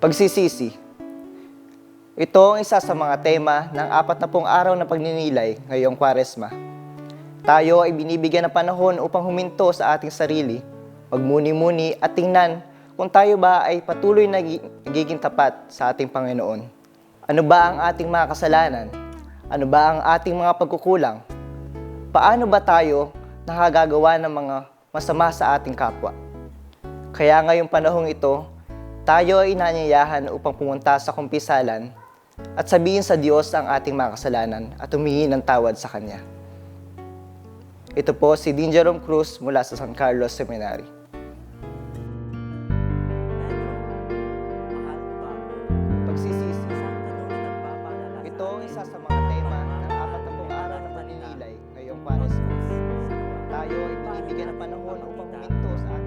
Pagsisisi. Ito ang isa sa mga tema ng 40 araw na pagninilay ngayong Kwaresma. Tayo ay binibigyan ng panahon upang huminto sa ating sarili, magmuni-muni at tingnan kung tayo ba ay patuloy na nagiging tapat sa ating Panginoon. Ano ba ang ating mga kasalanan? Ano ba ang ating mga pagkukulang? Paano ba tayo nakagagawa ng mga masama sa ating kapwa? Kaya ngayong panahong ito, tayo ay inanyayahan upang pumunta sa kumpisalan at sabihin sa Diyos ang ating mga kasalanan at humingi ng tawad sa Kanya. Ito po si Dean Jerome Cruz mula sa San Carlos Seminary. Pagsisisi. Ito ang isa sa mga tema ng 40 araw na paninilay ngayong Kwaresma. Tayo ay binibigyan ng panahon upang huminto sa ating